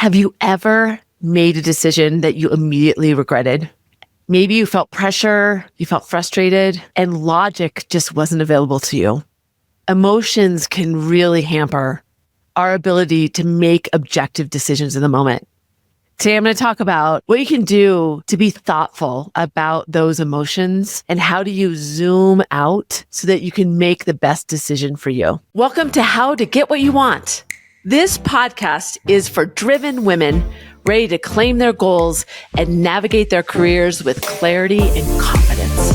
Have you ever made a decision that you immediately regretted? Maybe you felt pressure, you felt frustrated, and logic just wasn't available to you. Emotions can really hamper our ability to make objective decisions in the moment. Today, I'm going to talk about what you can do to be thoughtful about those emotions and how do you zoom out so that you can make the best decision for you. Welcome to How to Get What You Want. This podcast is for driven women ready to claim their goals and navigate their careers with clarity and confidence.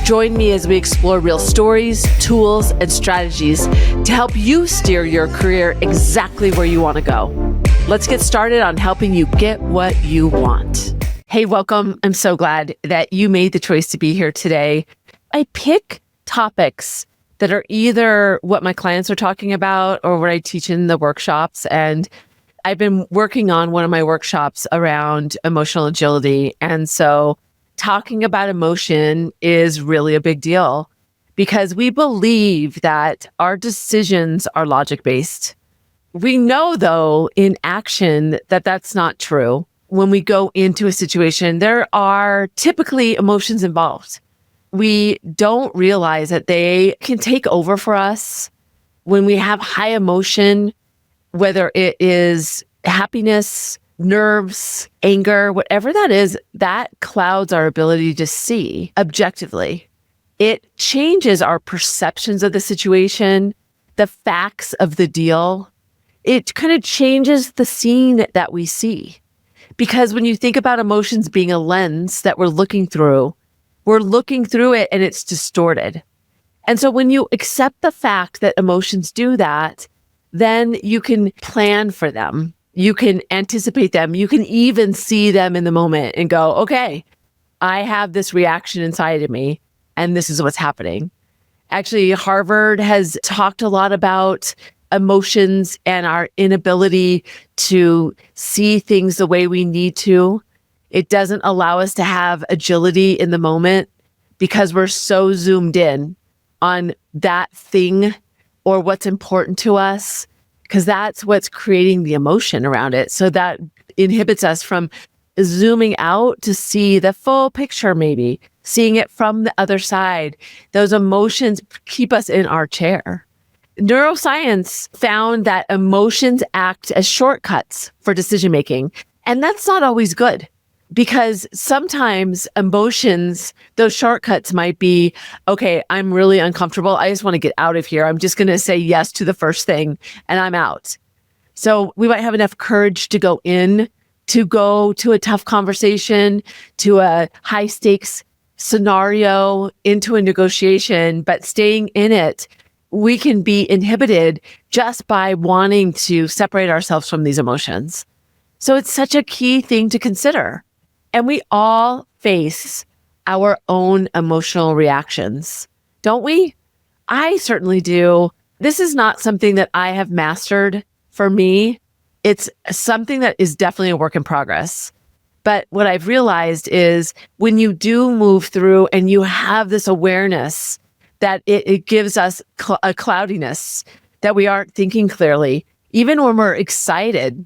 Join me as we explore real stories, tools, and strategies to help you steer your career exactly where you want to go. Let's get started on helping you get what you want. Hey, welcome. I'm so glad that you made the choice to be here today. I pick topics that are either what my clients are talking about or what I teach in the workshops. And I've been working on one of my workshops around emotional agility. And so talking about emotion is really a big deal because we believe that our decisions are logic-based. We know, though, in action that that's not true. When we go into a situation, there are typically emotions involved. We don't realize that they can take over for us when we have high emotion, whether it is happiness, nerves, anger, whatever that is, that clouds our ability to see objectively. It changes our perceptions of the situation, the facts of the deal. It kind of changes the scene that we see. Because when you think about emotions being a lens that we're looking through it and it's distorted. And so when you accept the fact that emotions do that, then you can plan for them. You can anticipate them. You can even see them in the moment and go, okay, I have this reaction inside of me and this is what's happening. Actually, Harvard has talked a lot about emotions and our inability to see things the way we need to. It doesn't allow us to have agility in the moment because we're so zoomed in on that thing or what's important to us, because that's what's creating the emotion around it. So that inhibits us from zooming out to see the full picture, maybe seeing it from the other side. Those emotions keep us in our chair. Neuroscience found that emotions act as shortcuts for decision making. And that's not always good because sometimes emotions, those shortcuts might be, okay, I'm really uncomfortable. I just want to get out of here. I'm just going to say yes to the first thing and I'm out. So we might have enough courage to go to a tough conversation, to a high stakes scenario, into a negotiation, but staying in it, we can be inhibited just by wanting to separate ourselves from these emotions. So it's such a key thing to consider. And we all face our own emotional reactions, don't we? I certainly do. This is not something that I have mastered for me. It's something that is definitely a work in progress. But what I've realized is when you do move through and you have this awareness that it gives us a cloudiness, that we aren't thinking clearly, even when we're excited,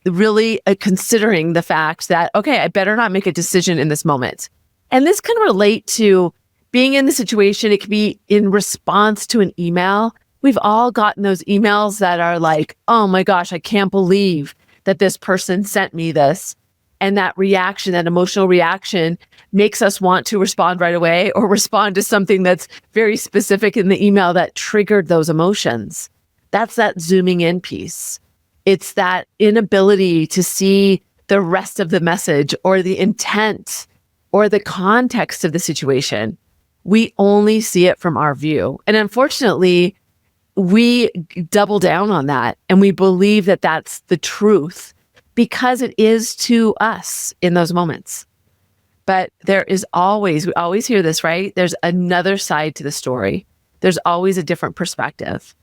really considering the fact that, okay, I better not make a decision in this moment. And this can relate to being in the situation. It can be in response to an email. We've all gotten those emails that are like, oh my gosh, I can't believe that this person sent me this. And that reaction, that emotional reaction makes us want to respond right away or respond to something that's very specific in the email that triggered those emotions. That's that zooming in piece. It's that inability to see the rest of the message or the intent or the context of the situation. We only see it from our view. And unfortunately, we double down on that and we believe that that's the truth because it is to us in those moments. But there is always, we always hear this, right? There's another side to the story. There's always a different perspective.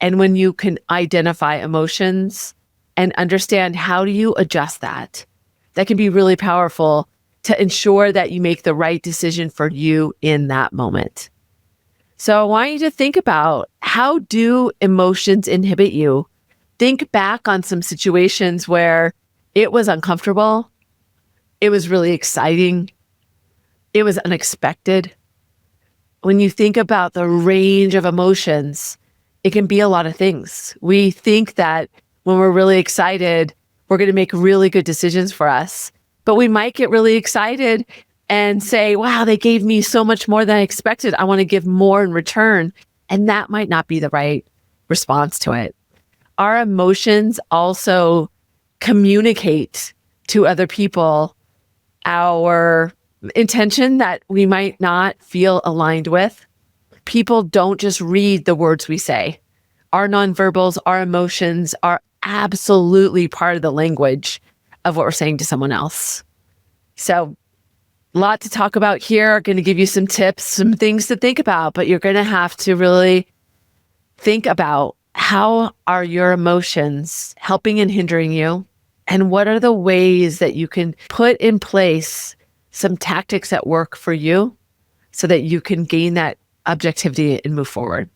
And when you can identify emotions and understand how do you adjust that, that can be really powerful to ensure that you make the right decision for you in that moment. So I want you to think about, how do emotions inhibit you? Think back on some situations where it was uncomfortable, it was really exciting, it was unexpected. When you think about the range of emotions, it can be a lot of things. We think that when we're really excited, we're going to make really good decisions for us. But we might get really excited and say, wow, they gave me so much more than I expected. I want to give more in return. And that might not be the right response to it. Our emotions also communicate to other people our intention that we might not feel aligned with. People don't just read the words we say. Our nonverbals, our emotions are absolutely part of the language of what we're saying to someone else. So, a lot to talk about here. I'm going to give you some tips, some things to think about, but you're going to have to really think about how are your emotions helping and hindering you? And what are the ways that you can put in place some tactics that work for you so that you can gain that objectivity and move forward?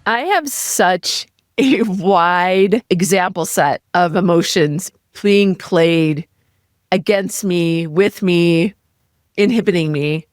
I have such a wide example set of emotions being played against me, with me, inhibiting me.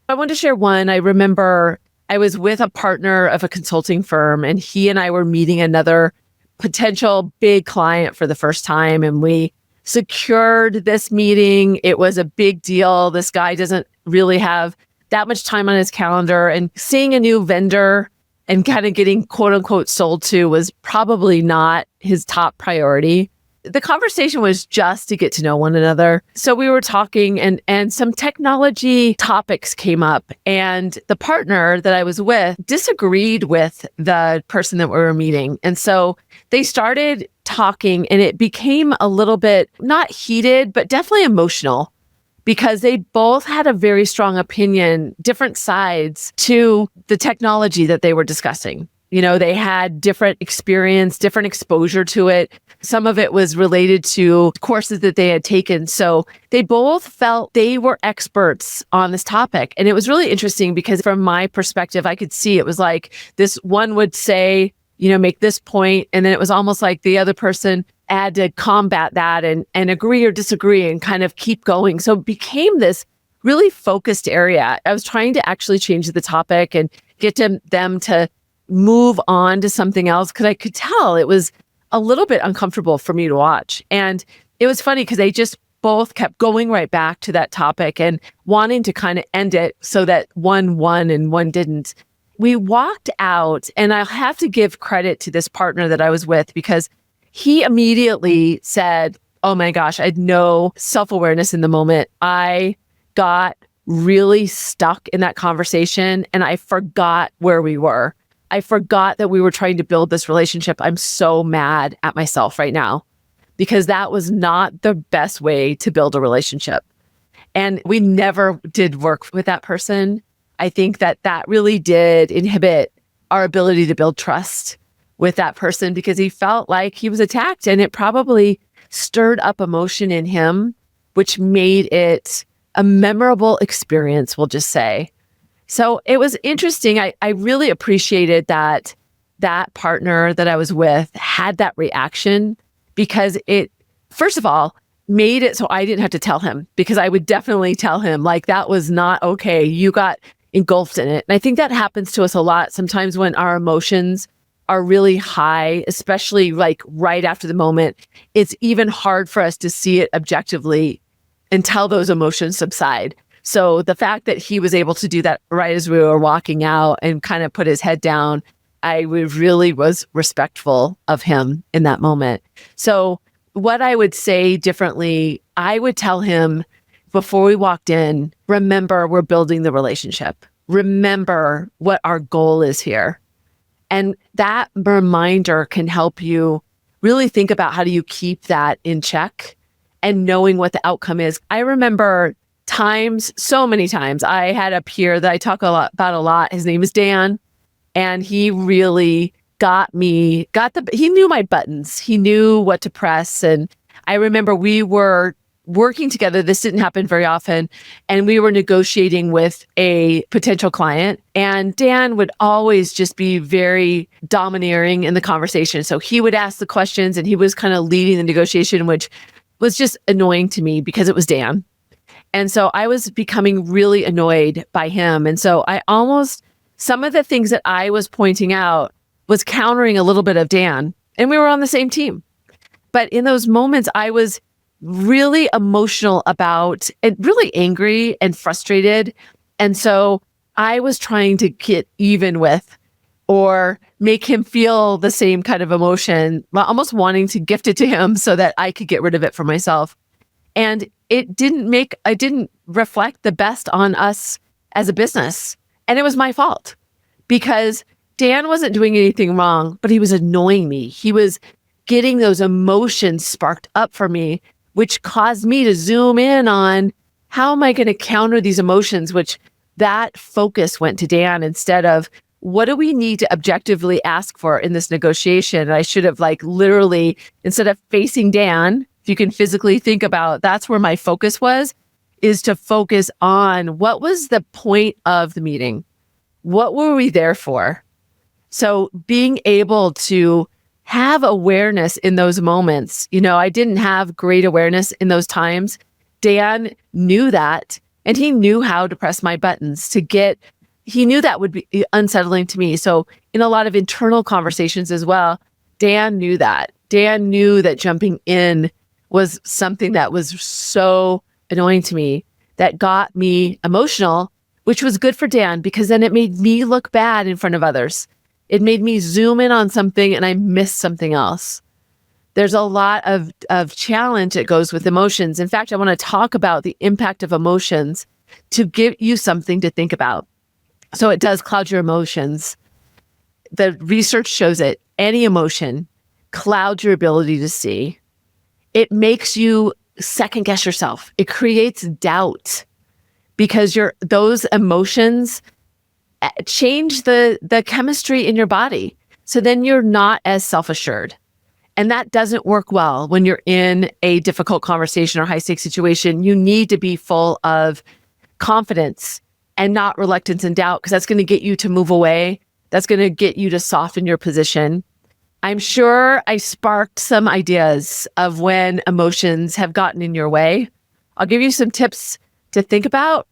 I want to share one. I remember I was with a partner of a consulting firm, and he and I were meeting another potential big client for the first time, and we secured this meeting. It was a big deal. This guy doesn't really have that much time on his calendar, and seeing a new vendor and kind of getting quote unquote sold to was probably not his top priority. The conversation was just to get to know one another. So we were talking and some technology topics came up, and the partner that I was with disagreed with the person that we were meeting. And so they started talking, and it became a little bit not heated, but definitely emotional, because they both had a very strong opinion, different sides to the technology that they were discussing. You know, they had different experience, different exposure to it. Some of it was related to courses that they had taken. So they both felt they were experts on this topic. And it was really interesting because from my perspective, I could see it was like this one would say, you know, make this point, and then it was almost like the other person had to combat that and agree or disagree and kind of keep going. So it became this really focused area. I was trying to actually change the topic and get them to move on to something else because I could tell it was a little bit uncomfortable for me to watch. And it was funny because they just both kept going right back to that topic and wanting to kind of end it so that one won and one didn't. We walked out, and I'll have to give credit to this partner that I was with because he immediately said, oh my gosh, I had no self-awareness in the moment. I got really stuck in that conversation and I forgot where we were. I forgot that we were trying to build this relationship. I'm so mad at myself right now because that was not the best way to build a relationship. And we never did work with that person. I think that really did inhibit our ability to build trust with that person because he felt like he was attacked, and it probably stirred up emotion in him, which made it a memorable experience, we'll just say. So it was interesting. I really appreciated that partner that I was with had that reaction because it, first of all, made it so I didn't have to tell him, because I would definitely tell him like that was not okay. You got engulfed in it. And I think that happens to us a lot sometimes when our emotions are really high, especially like right after the moment. It's even hard for us to see it objectively until those emotions subside. So the fact that he was able to do that right as we were walking out and kind of put his head down, I really was respectful of him in that moment. So what I would say differently, I would tell him before we walked in, remember, we're building the relationship. Remember what our goal is here. And that reminder can help you really think about how do you keep that in check and knowing what the outcome is. I remember so many times, I had a peer that I talk about a lot. His name is Dan. And he really he knew my buttons. He knew what to press. And I remember we were working together. This didn't happen very often. And we were negotiating with a potential client. And Dan would always just be very domineering in the conversation. So he would ask the questions and he was kind of leading the negotiation, which was just annoying to me because it was Dan. And so I was becoming really annoyed by him. And so some of the things that I was pointing out was countering a little bit of Dan, and we were on the same team. But in those moments, I was really emotional about and really angry and frustrated. And so I was trying to get even with or make him feel the same kind of emotion, almost wanting to gift it to him so that I could get rid of it for myself. And I didn't reflect the best on us as a business. And it was my fault because Dan wasn't doing anything wrong, but he was annoying me. He was getting those emotions sparked up for me, which caused me to zoom in on how am I going to counter these emotions, which that focus went to Dan instead of what do we need to objectively ask for in this negotiation? And I should have literally, instead of facing Dan, if you can physically think about, that's where my focus was, is to focus on what was the point of the meeting? What were we there for? So being able to have awareness in those moments, I didn't have great awareness in those times. Dan knew that, and he knew how to press my buttons he knew that would be unsettling to me. So in a lot of internal conversations as well, Dan knew that. Dan knew that jumping in was something that was so annoying to me, that got me emotional, which was good for Dan because then it made me look bad in front of others. It made me zoom in on something and I missed something else. There's a lot of challenge that goes with emotions. In fact, I want to talk about the impact of emotions to give you something to think about. So it does cloud your emotions. The research shows it. Any emotion clouds your ability to see. It makes you second guess yourself. It creates doubt because those emotions change the chemistry in your body. So then you're not as self-assured. And that doesn't work well when you're in a difficult conversation or high stakes situation. You need to be full of confidence and not reluctance and doubt, because that's going to get you to move away. That's going to get you to soften your position. I'm sure I sparked some ideas of when emotions have gotten in your way. I'll give you some tips to think about.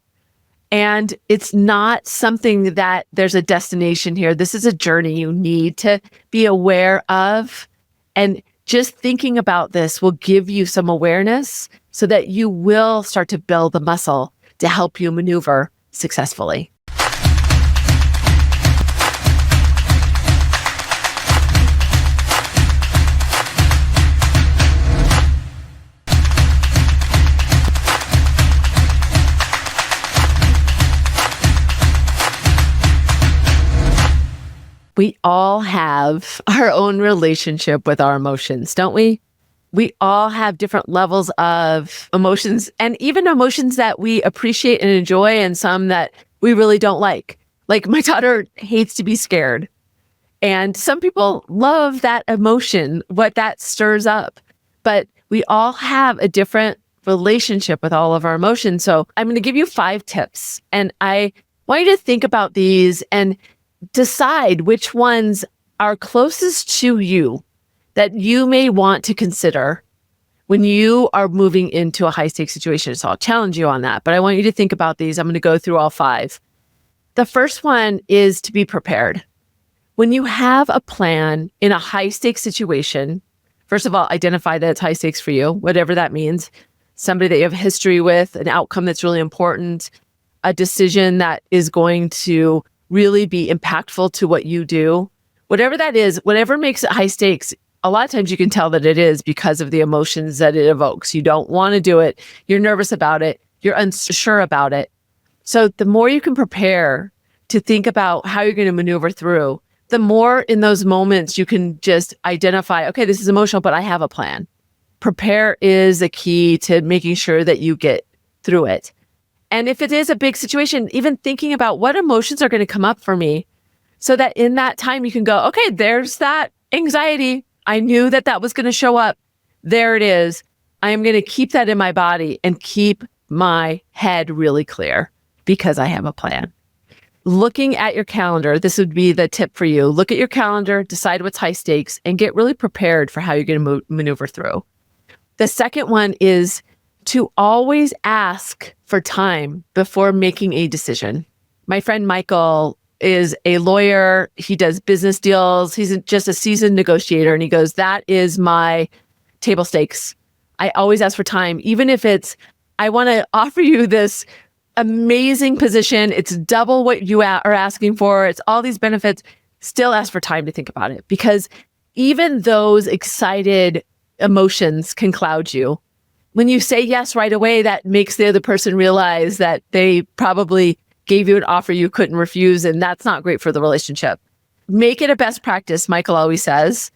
And it's not something that there's a destination here. This is a journey you need to be aware of. And just thinking about this will give you some awareness so that you will start to build the muscle to help you maneuver successfully. We all have our own relationship with our emotions, don't we? We all have different levels of emotions, and even emotions that we appreciate and enjoy and some that we really don't like. Like my daughter hates to be scared. And some people love that emotion, what that stirs up. But we all have a different relationship with all of our emotions. So I'm going to give you 5 tips. And I want you to think about these and decide which ones are closest to you that you may want to consider when you are moving into a high stakes situation. So I'll challenge you on that, but I want you to think about these. I'm going to go through all 5. The first one is to be prepared. When you have a plan in a high stakes situation, first of all, identify that it's high stakes for you, whatever that means. Somebody that you have history with, an outcome that's really important, a decision that is going to really be impactful to what you do. Whatever that is, whatever makes it high stakes, a lot of times you can tell that it is because of the emotions that it evokes. You don't want to do it. You're nervous about it. You're unsure about it. So the more you can prepare to think about how you're going to maneuver through, the more in those moments you can just identify, okay, this is emotional, but I have a plan. Prepare is a key to making sure that you get through it. And if it is a big situation, even thinking about what emotions are going to come up for me so that in that time you can go, okay, there's that anxiety. I knew that that was going to show up. There it is. I am going to keep that in my body and keep my head really clear because I have a plan. Looking at your calendar, this would be the tip for you. Look at your calendar, decide what's high stakes, and get really prepared for how you're going to maneuver through. The second one is to always ask for time before making a decision. My friend Michael is a lawyer. He does business deals. He's just a seasoned negotiator. And he goes, that is my table stakes. I always ask for time, even if it's, I want to offer you this amazing position. It's double what you are asking for. It's all these benefits. Still ask for time to think about it, because even those excited emotions can cloud you. When you say yes right away, that makes the other person realize that they probably gave you an offer you couldn't refuse, and that's not great for the relationship. Make it a best practice, Michael always says,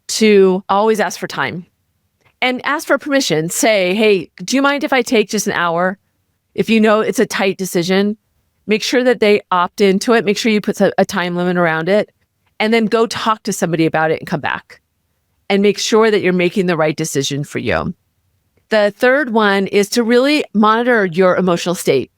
to always ask for time and ask for permission. Say, hey, do you mind if I take just an hour? If you know it's a tight decision, make sure that they opt into it. Make sure you put a time limit around it, and then go talk to somebody about it and come back and make sure that you're making the right decision for you. The third one is to really monitor your emotional state.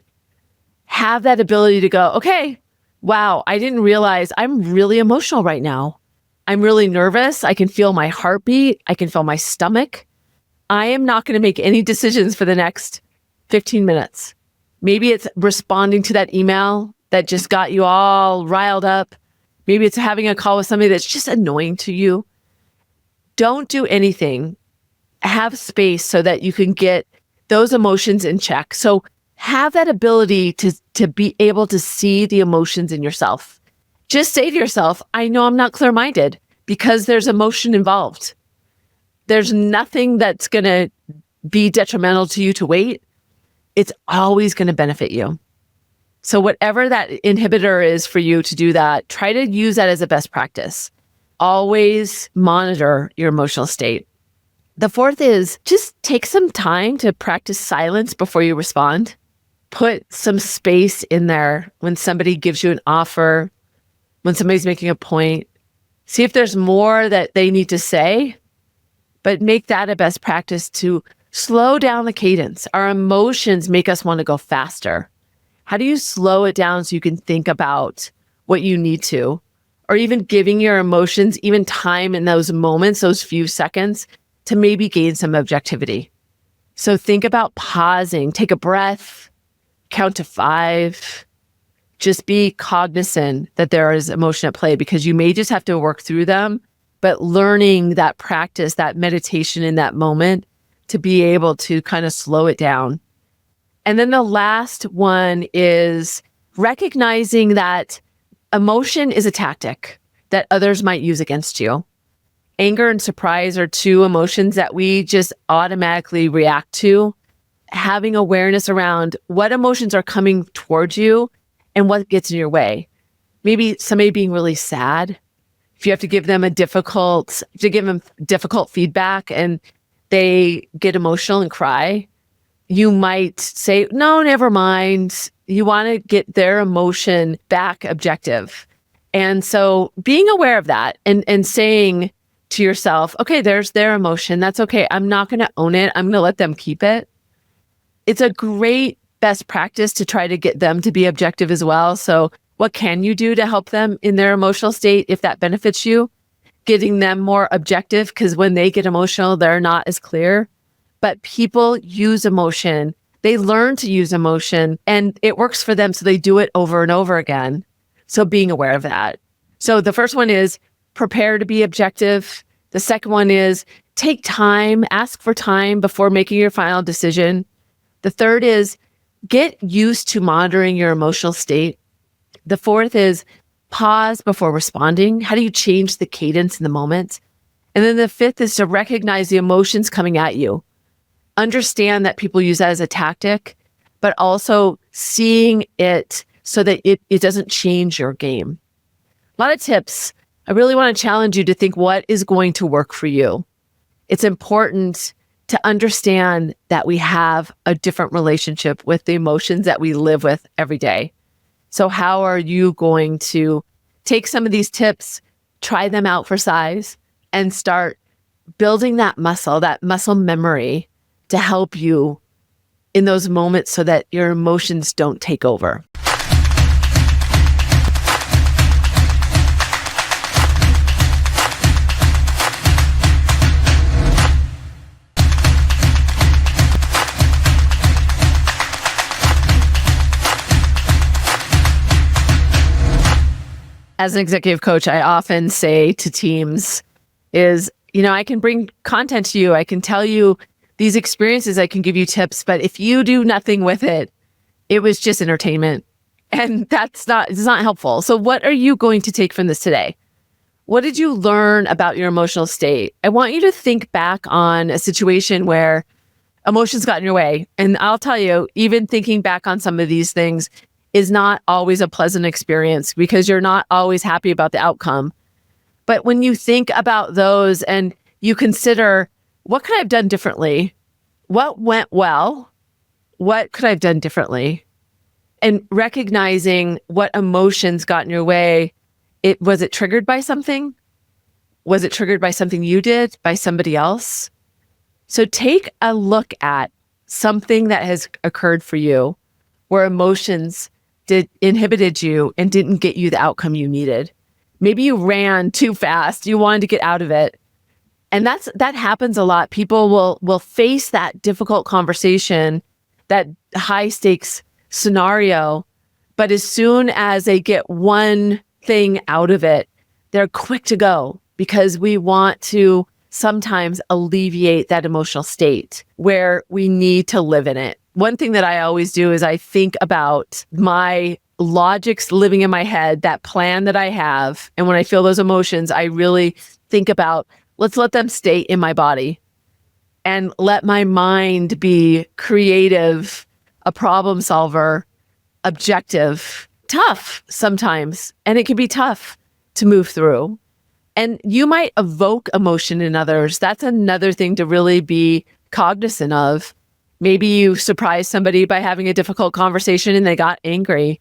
Have that ability to go, okay, wow, I didn't realize I'm really emotional right now. I'm really nervous. I can feel my heartbeat. I can feel my stomach. I am not going to make any decisions for the next 15 minutes. Maybe it's responding to that email that just got you all riled up. Maybe it's having a call with somebody that's just annoying to you. Don't do anything. Have space so that you can get those emotions in check. So have that ability to be able to see the emotions in yourself. Just say to yourself, I know I'm not clear-minded because there's emotion involved. There's nothing that's going to be detrimental to you to wait. It's always going to benefit you. So whatever that inhibitor is for you to do that, try to use that as a best practice. Always monitor your emotional state. The fourth is just take some time to practice silence before you respond. Put some space in there when somebody gives you an offer, when somebody's making a point. See if there's more that they need to say, but make that a best practice to slow down the cadence. Our emotions make us want to go faster. How do you slow it down so you can think about what you need to? Or even giving your emotions even time in those moments, those few seconds, to maybe gain some objectivity. So think about pausing, take a breath, count to 5. Just be cognizant that there is emotion at play, because you may just have to work through them, but learning that practice, that meditation in that moment to be able to kind of slow it down. And then the last one is recognizing that emotion is a tactic that others might use against you. Anger and surprise are two emotions that we just automatically react to. Having awareness around what emotions are coming towards you and what gets in your way. Maybe somebody being really sad. If you have to give them difficult feedback and they get emotional and cry, you might say, no, never mind. You want to get their emotion back objective. And so being aware of that and saying to yourself, okay, there's their emotion. That's okay. I'm not going to own it. I'm going to let them keep it. It's a great best practice to try to get them to be objective as well. So what can you do to help them in their emotional state if that benefits you? Getting them more objective, because when they get emotional, they're not as clear. But people use emotion. They learn to use emotion and it works for them. So they do it over and over again. So being aware of that. So the first one is prepare to be objective. The second one is take time, ask for time before making your final decision. The third is get used to monitoring your emotional state. The fourth is pause before responding. How do you change the cadence in the moment? And then the fifth is to recognize the emotions coming at you. Understand that people use that as a tactic, but also seeing it so that it doesn't change your game. A lot of tips. I really want to challenge you to think what is going to work for you. It's important to understand that we have a different relationship with the emotions that we live with every day. So how are you going to take some of these tips, try them out for size, and start building that muscle memory to help you in those moments so that your emotions don't take over. As an executive coach, I often say to teams is, I can bring content to you. I can tell you these experiences. I can give you tips, but if you do nothing with it, it was just entertainment. And it's not helpful. So what are you going to take from this today? What did you learn about your emotional state? I want you to think back on a situation where emotions got in your way. And I'll tell you, even thinking back on some of these things is not always a pleasant experience because you're not always happy about the outcome. But when you think about those and you consider, what could I have done differently? What went well? What could I have done differently? And recognizing what emotions got in your way, was it triggered by something? Was it triggered by something you did, by somebody else? So take a look at something that has occurred for you where emotions inhibited you and didn't get you the outcome you needed. Maybe you ran too fast. You wanted to get out of it. And that happens a lot. People will face that difficult conversation, that high stakes scenario, but as soon as they get one thing out of it, they're quick to go because we want to sometimes alleviate that emotional state where we need to live in it. One thing that I always do is I think about my logics living in my head, that plan that I have. And when I feel those emotions, I really think about, let's let them stay in my body and let my mind be creative, a problem solver, objective, tough sometimes. And it can be tough to move through. And you might evoke emotion in others. That's another thing to really be cognizant of. Maybe you surprised somebody by having a difficult conversation and they got angry.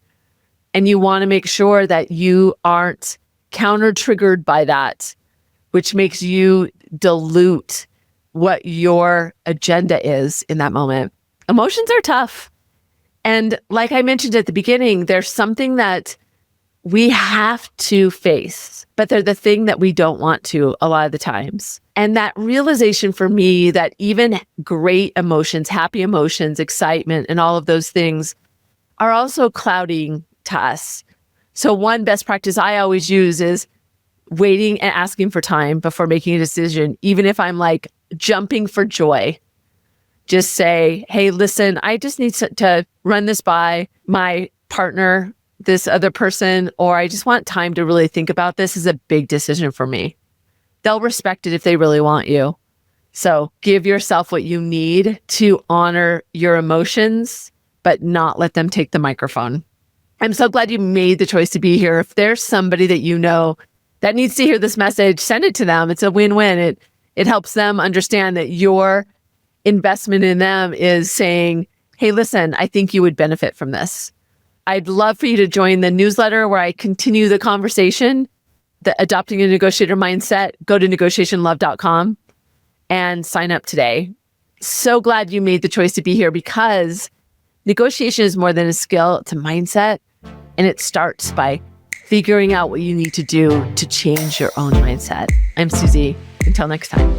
And you want to make sure that you aren't counter-triggered by that, which makes you dilute what your agenda is in that moment. Emotions are tough. And like I mentioned at the beginning, there's something that we have to face, but they're the thing that we don't want to a lot of the times. And that realization for me that even great emotions, happy emotions, excitement, and all of those things are also clouding to us. So one best practice I always use is waiting and asking for time before making a decision, even if I'm like jumping for joy. Just say, hey, listen, I just need to run this by my partner, this other person, or I just want time to really think about this. Is a big decision for me. They'll respect it if they really want you. So give yourself what you need to honor your emotions, but not let them take the microphone. I'm so glad you made the choice to be here. If there's somebody that you know that needs to hear this message, send it to them. It's a win-win. It helps them understand that your investment in them is saying, hey, listen, I think you would benefit from this. I'd love for you to join the newsletter where I continue the conversation, the Adopting a Negotiator Mindset. Go to negotiationlove.com and sign up today. So glad you made the choice to be here because negotiation is more than a skill, it's a mindset. And it starts by figuring out what you need to do to change your own mindset. I'm Susie. Until next time.